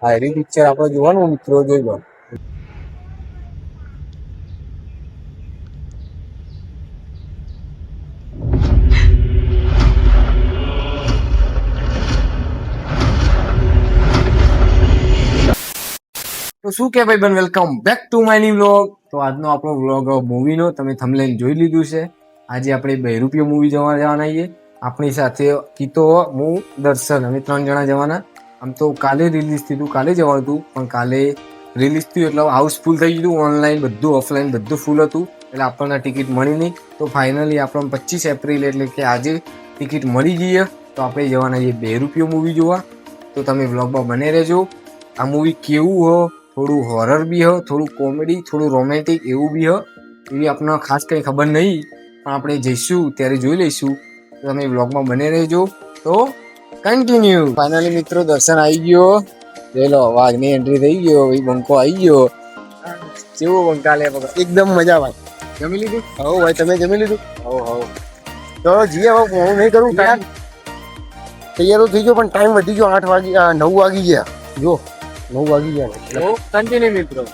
આ એરી પિક્ચર આપણે જોવાનું મિત્રો જોઈ લો. તો શું કે ભાઈ બન, welcome back to my new vlog. તો આજનો આપણો વ્લોગ મૂવીનો તમે થંબનેલ જોઈ લીધું છે. આજે આપણે બહેરૂપિયો મૂવી જોવા જવાના છીએ. આપણી સાથે કીતો, હું, દર્શન, અમે 3 જણા જવાના. આમ તો કાલે રિલીઝ થયું હતું, કાલે જવાનું હતું, પણ કાલે રિલીઝ થયું એટલે હાઉસફુલ થઈ ગયું. ઓનલાઈન બધું, ઓફલાઈન બધું ફૂલ હતું, એટલે આપણને ટિકિટ મળી નહીં. તો ફાઇનલી આપણને 25 એપ્રિલ એટલે કે આજે ટિકિટ મળી ગઈ. તો આપણે જવાના છીએ બહેરૂપિયો મૂવી જોવા. તો તમે વ્લોગમાં બને રહેજો. આ મૂવી કેવું હો, થોડું હોરર બી હો, થોડું કોમેડી, થોડું રોમેન્ટિક એવું બી હો. એવી આપણને ખાસ કંઈ ખબર નહીં, પણ આપણે જઈશું ત્યારે જોઈ લઈશું. તો તમે વ્લોગમાં બને રહેજો. તો કન્ટિન્યુ. ફાઇનલી મિત્રો દર્શન આવી ગયો. જોઈ લો, વાઘની એન્ટ્રી થઈ ગયો. ભાઈ બંકો આવી ગયો. કેવો બંકા લે પકડ, એકદમ મજા ભાઈ. જમી લીધું? હો ભાઈ, તમે જમી લીધું? હો. તો જીએ હવે હું નહીં કરું. તૈયાર તો થઈ ગયો, પણ ટાઈમ વધી ગયો. 8 વાગી 9 વાગી ગયા. જો 9 વાગી ગયા. કન્ટિન્યુ મિત્રો.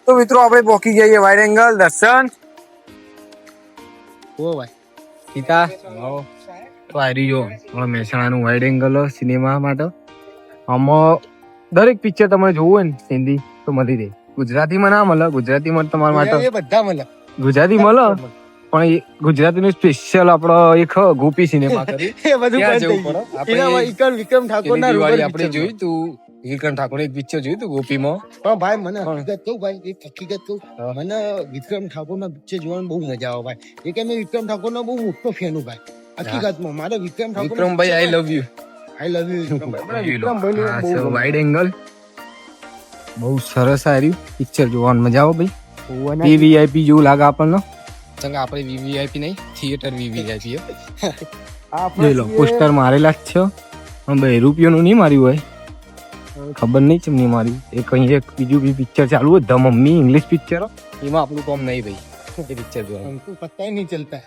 તો મિત્રો આપણે પહોંચી જઈએ વાઇડ એંગલ. દર્શન ઓ ભાઈ સીતા તો આવી જો મહેસાણાનું વાઇડ એંગલ સિનેમા માટે. આમાં દરેક પિક્ચર તમારે જોવું હોય ને હિન્દી તો મળી જાય. ગુજરાતીમાં ના મળે, ગુજરાતીમાં તમારા માટે બધા મળે. ગુજરાતી મળે, પણ ગુજરાતીનું સ્પેશિયલ આપણો એક ગોપી સિનેમા વિક્રમ ઠાકોર આપણે જોયું તું. વિક્રમ ઠાકોર એક પિક્ચર જોયું તું ગોપીમાં. પણ ભાઈ મને હકીકત કહું, ભાઈ એક હકીકત કહું, મને વિક્રમ ઠાકોર ના પિક્ચર જોવાની બહુ મજા આવે ભાઈ. એ કે મેં વિક્રમ ઠાકોર નો બહુ મોટો ફેન હું ભાઈ. હકીકતમાં મારે Vikram Thakor, Vikrambhai I love you. I love you Vikrambhai. Wide angle બહુ સરસ આવ્યું પિક્ચર, જોવાની મજા આવે ભાઈ. વીવીઆઈપી જેવું લાગે આપણને. ચંગા આપણે વીવીઆઈપી નહીં, થિયેટર વીવીઆઈપી. જોઈ લો પોસ્ટર મારેલા જ છે, પણ બહેરૂપિયોનું નહીં માર્યું હોય, ખબર નહીં ચમની મારી. એક અહીં એક બીજું બી પિક્ચર ચાલુ હોય, ધ મમ્મી, ઇંગ્લિશ પિક્ચર. એમાં આપણું કામ નહીં ભાઈ, એ પિક્ચર જોવાનું हमको पता ही नहीं चलता है.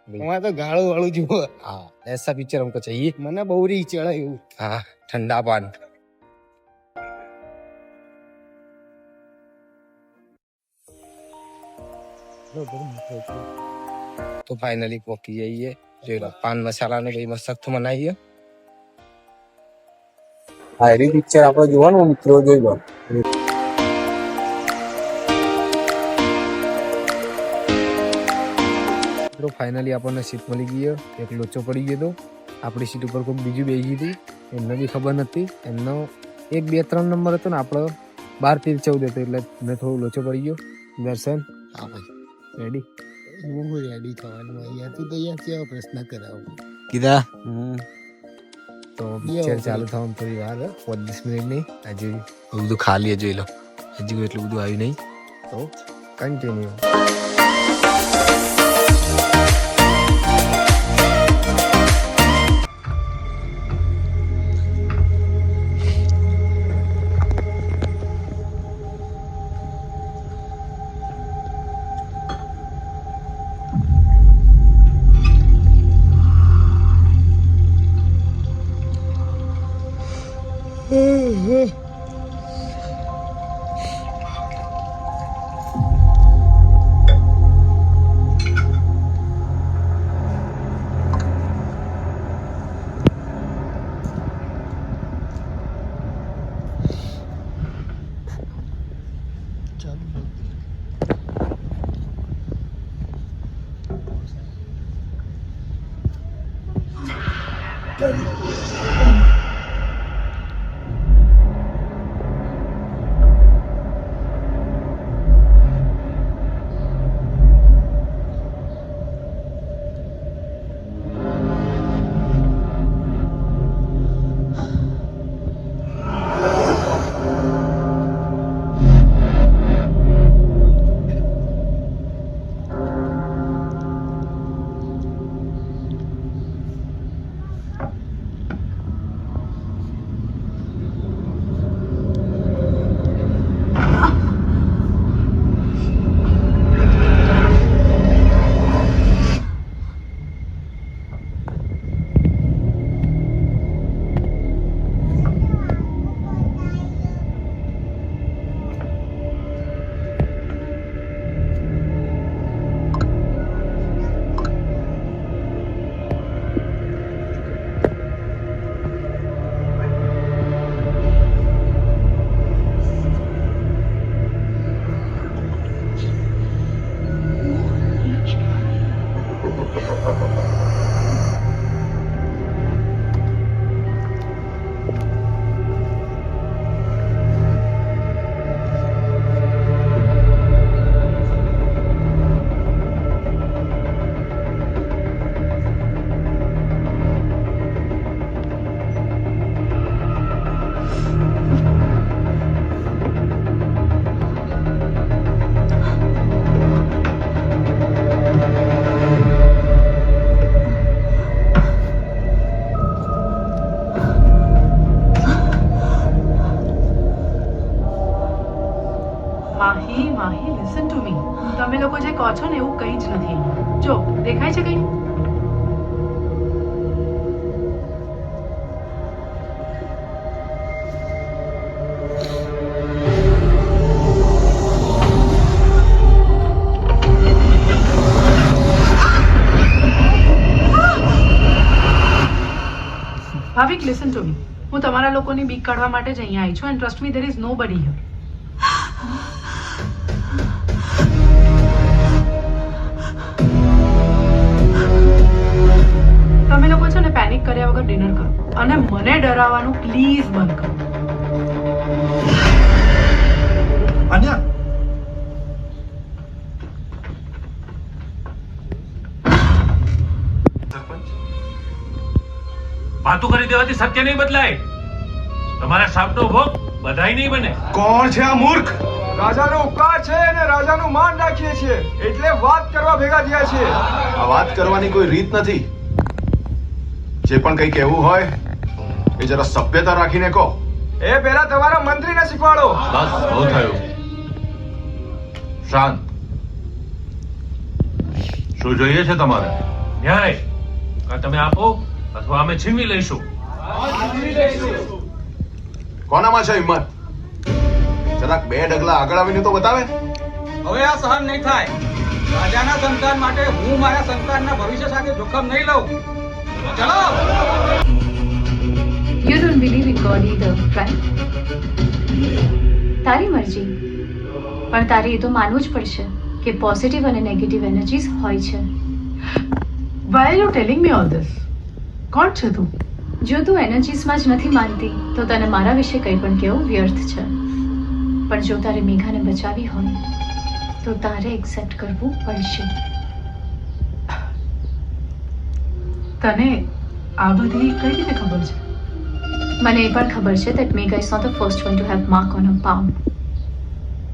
वहाँ तो गाड़ो वाड़ो जो. हाँ, ऐसा पिक्चर हमको चाहिए. મને બહુ રી ચડે એવું. हाँ, ठंडा पान. तो फाइनली पहुंची जाइए. જોઈ લો પાન મસાલા ને ભાઈ મસ્ત બનાવીએ. હા, એરી પિક્ચર આપણે જોવાનું મિત્રો જોઈ લો. તો ફાઇનલી આપણને સીટ મળી ગઈ. એક લોચો પડી ગયો હતો. આપણી સીટ ઉપર કોઈ બીજું બેસી હતી, એમને બી ખબર નથી. એમનો 1, 2, 3 નંબર હતો ને આપણો 12, 13, 14 હતો, એટલે મેં થોડો લોચો પડી ગયો. દર્શન હા ભાઈ રેડી? હું રેડી થવાનું અહીંયા તું તૈયાર છે, પ્રશ્ન કરાવું કીધા. તો પિક્ચર ચાલુ થવાનું થોડી વાર, 5-10 મિનિટ નહીં. હજી બધું ખાલી જોઈ લો, હજી એટલું બધું આવ્યું નહીં. તો continue. Mahi listen to me. તમે લોકો જે કહો છો ને એવું કંઈ જ નથી. જો દેખાય છે કંઈ? ભાવિક લિસન ટુ મી. હું તમારા લોકોની બીક કાઢવા માટે જ અહીંયા આવી છું and trust me there is nobody here. તમે લોકો છે ને પેનિક કર્યા વગર ડિનર કરો અને મને ડરાવવાનું પ્લીઝ બંધ કરો. અન્યા વાતું કરી દેવાથી સત્ય નહીં બદલાય. તમારા શાપનો ભોગ બધાય નહીં બને. કોણ છે આ મૂર્ખ? રાજાનો ઉપકાર છે અને રાજાનું માન રાખીએ છીએ એટલે વાત કરવા ભેગા થયા છીએ. આ વાત કરવાની કોઈ રીત નથી. જે પણ કંઈ કહેવું હોય એ જરા સભ્યતા રાખીને કહો. એ પહેલા તમારા મંત્રીને શીખવાડો. બસ બહુ થયું. શાંત. શું જોઈએ છે તમારે? ન્યાય કાં તમે આપો અથવા અમે છીનવી લઈશું. કોનામાં છે હિંમત? જરાક બે ડગલા આગળ આવીને તો બતાવે. હવે આ સહન નહીં થાય. રાજાના સંતાન માટે હું મારા સંતાનના ભવિષ્ય સાથે જોખમ નહીં લઉં. ચલો. You don't believe in God either, right? તારી મરજી. પણ તારે એ તો માનવું જ પડશે કે પોઝિટિવ અને નેગેટિવ એનર્જીસ હોય છે. Why are you telling me all this? કોણ છે તું? જો તું એનર્જીસમાં જ નથી માનતી તો તને મારા વિશે કંઈ પણ કહેવું વ્યર્થ છે. પણ જો તારે મેઘાને બચાવી હોય તો તારે એક્સેપ્ટ કરવું પડશે. તને આ બધી કઈ રીતે ખબર છે? મને એ પણ ખબર છે that Megha is not the first one to have mark on her palm.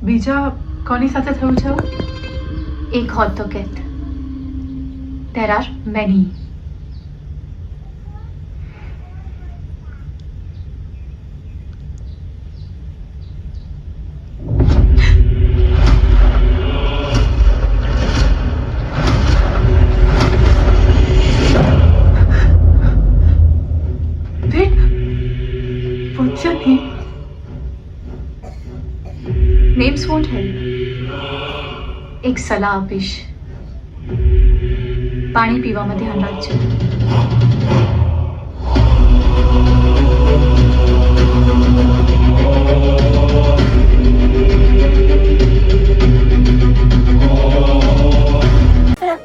બીજા કોની સાથે થયું છે આવું? એક હોત તો કહેત. There are many. Names won't help. એક સલાહ આપીશ. પાણી પીવામાં ધ્યાન રાખજો.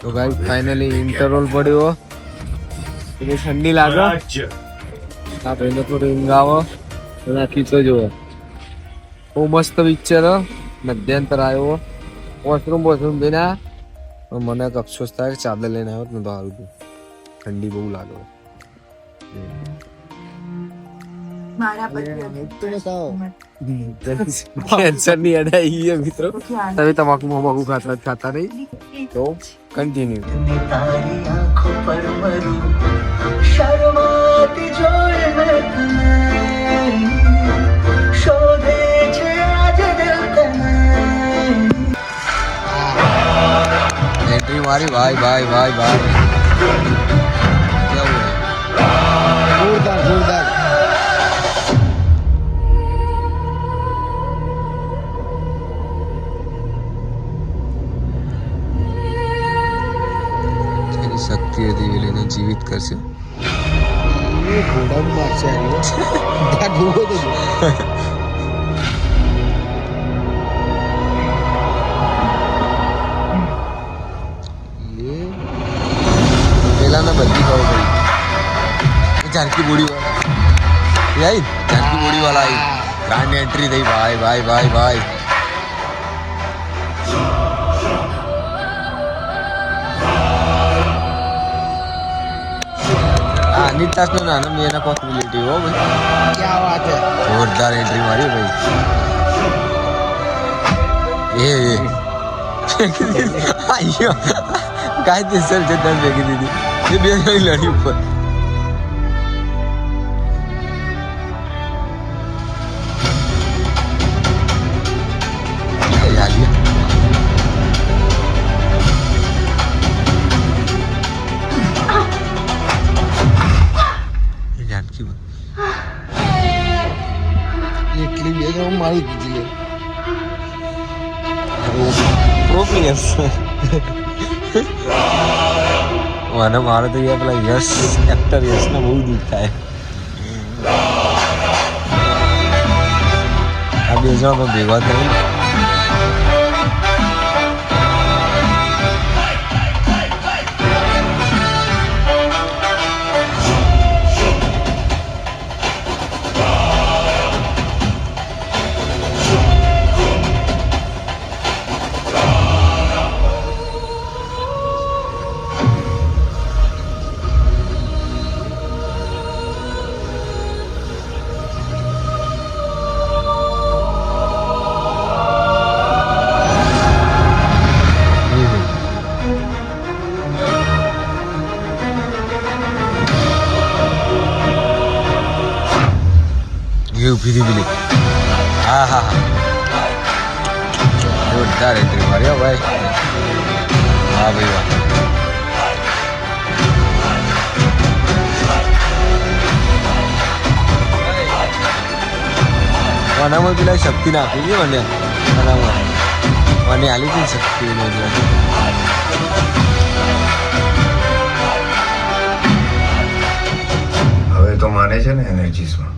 તો ગાઈસ ફાઇનલી ઇન્ટરવલ પડ્યો. એટલે ઠંડી લાગે. આ ભાઈને થોડું ઊંઘ આવે તો નાખી તો જુઓ. બહુ મસ્ત પિક્ચર. મધ્યાંતર આવ્યો. વોશરૂમ જઈને મને એક અફસોસ થાય કે ચાદર લઈને આવ્યો ને તો સારું હતું. ઠંડી બહુ લાગે. કેન્સર ની અડાઈ મિત્રો. તમે તમાકુ મમાકુ ખાતા નહીં તો કન્ટિન્યુ. એન્ટ્રી મારી ભાઈ ભાઈ ભાઈ ભાઈ. જોરદાર જોરદાર. એની શક્તિ હતી એ લઈને જીવિત કરશે. ઘોડામાં મારશે ડૂબો તો જો. પેલાને બધી ખબર પડી. जानकी बूढ़ी वाला आई. जानकी बूढ़ी वाला आई. ग्रांड एंट्री थी भाई भाई भाई भाई. अनितास नो नाम मेरा पॉसिबिलिटी हो भाई. क्या बात है. जोरदार एंट्री मारी भाई. ये अयो काय ते सर जदर फेंकी दीदी. ये બે લડી ઉપર. મારી દીધી પ્રો પ્લેયર્સ મને મારે તો યાર પેલા યશ એક્ટર યશને બહુ દુઃખ થાય. આ બે જણા તો ભેગા થઈ ઉભી પેલી. હા હા હા જોરદાર એન્ટ્રી મારી ભાઈ. હા ભાઈ વાહ. મનામાં પેલા શક્તિ નાખી છે મને મનામાં મને આલી હતી શક્તિ હવે તો માને છે ને એનર્જીસમાં.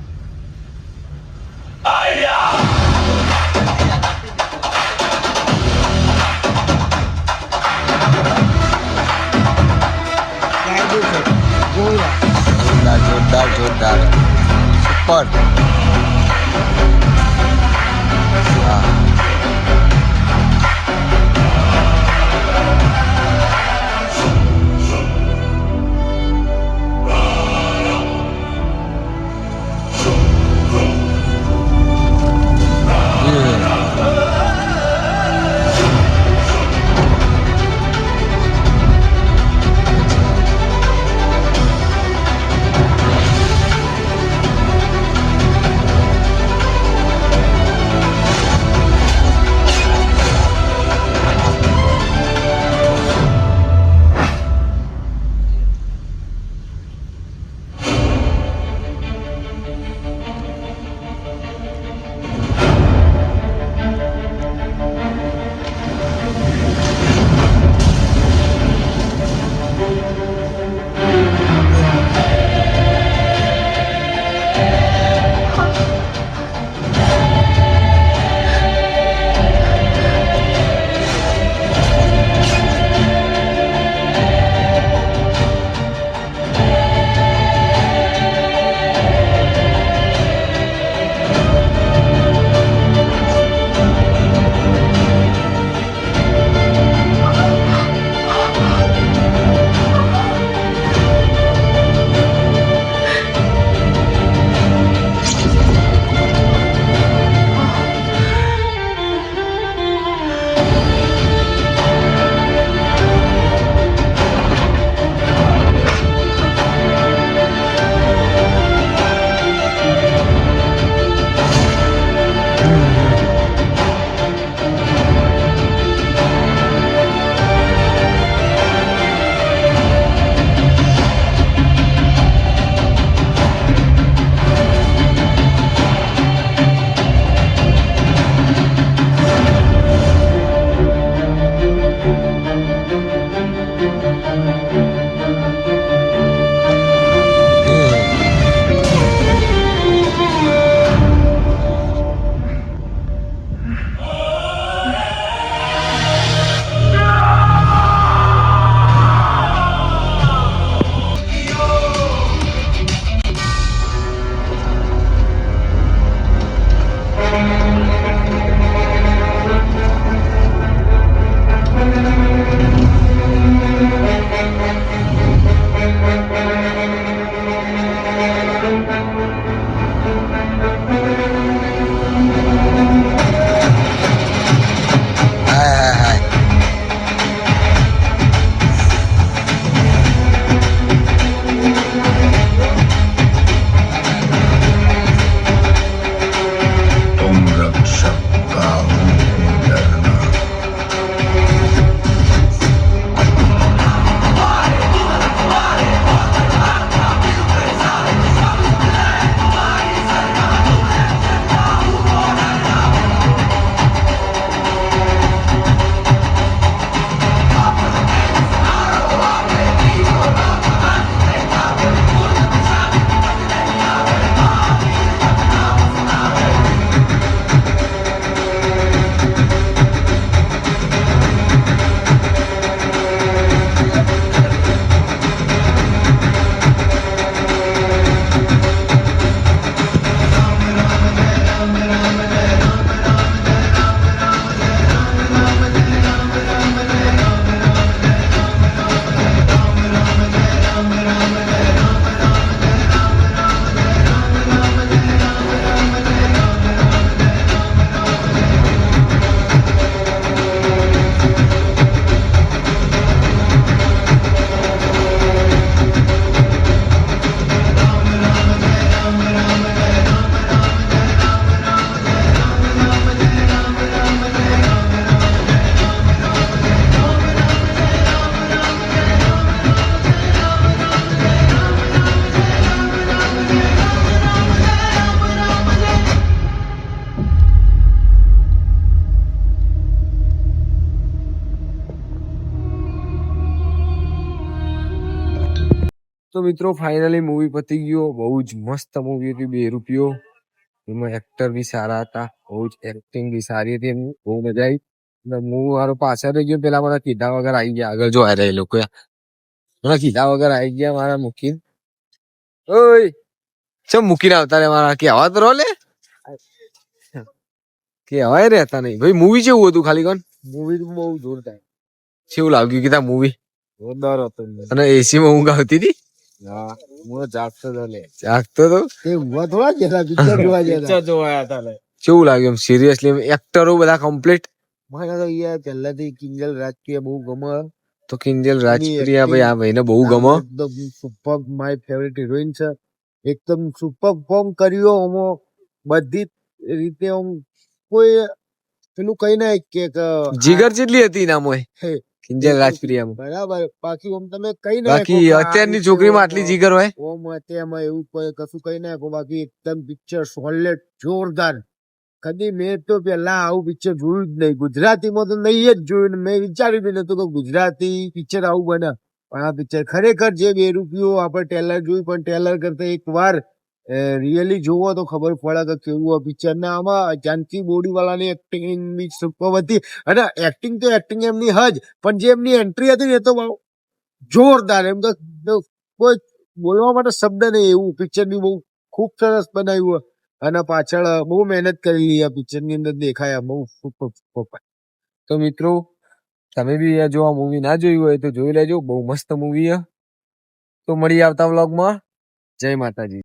જોરદાર જોરદાર જોરદાર સુપર. હા મિત્રો ફાઇનલી મૂવી પતી ગયો. બહુ જ મસ્ત મૂવી હતી 2 રૂપિયો. એમાં એક્ટર બી સારા હતા, બહુ જ એક્ટિંગ બી સારી હતી એમની, બહુ મજા આવી. હું મારો પાછળ રહી ગયો, પેલા મારા કીધા વગર આવી ગયા, આગળ જો આવ્યા એ લોકો મને કીધા વગર આવી ગયા મારા મૂકીને. ઓય ચમ મૂકીને આવતા રે મારા કેવા તો રો લે કેવાય રહેતા નહીં ભાઈ. મૂવી જેવું હતું ખાલી કોણ? મૂવી બહુ જોરદાર. કેવું લાગ્યું કીધા મૂવી? જોરદાર હતો. અને એસી માં ઊંઘ આવતી હતી? હા, હું જાગતો તો લે. જાગતો તો તે ઊંઘવા થોડા જતા પિક્ચર જોવા જતા. જોવાયા હતા લે. કેવું લાગ્યું એમ સિરિયસલી? એક્ટરો બધા કમ્પ્લીટ. મને તો યાર પહેલાથી કિંજલ રાજકીય બહુ ગમે. તો કિંજલ રાજપ્રિયા ભાઈ આ ભાઈને બહુ ગમે. એકદમ સુપર માય ફેવરિટ હિરોઈન છે. એકદમ સુપર ફોર્મ કર્યો ઓમો બધી જ રીતે. આમ કોઈ પેલું કઈ ના કે જીગર જેટલી હતી નામ હોય હે, કિંજલ રાજપ્રિયા. બરાબર. બાકી આમ તમે કઈ ના બાકી અત્યારની છોકરીમાં આટલી જીગર હોય? ઓમ તેમાં એવું કોઈ કશું કઈ ના બાકી એકદમ પિક્ચર સોલેડ જોરદાર. કદી મેં તો પેલા આવું પિક્ચર જોયું જ નહીં. ગુજરાતીમાં તો નહીં જ જોયું. મેં વિચાર્યું બી નતું કે ગુજરાતી પિક્ચર આવું બને. પણ આ પિક્ચર ખરેખર જે 2 રૂપિયો આપણે ટેલર જોયું, પણ ટેલર કરતા એક વાર રિયલી જોવો તો ખબર પડે કે કેવું આ પિક્ચર. ને આમાં જાનકી બોડીવાલાની એક્ટિંગ બી સુપર હતી. અને એક્ટિંગ તો એક્ટિંગ એમની હજ, પણ જે એમની એન્ટ્રી હતી ને એ તો બહુ જોરદાર. એમ તો કોઈ બોલવા માટે શબ્દ નહીં. એવું પિક્ચર બી બહુ ખૂબ સરસ બનાવ્યું. અને પાછળ બહુ મહેનત કરેલી આ પિક્ચર ની અંદર દેખાયા. બહુ સુપર. તો મિત્રો તમે બી જો આ મૂવી ના જોયું હોય તો જોઈ લેજો, બહુ મસ્ત મૂવી છે. તો મળી આવતા વ્લોગમાં. જય માતાજી.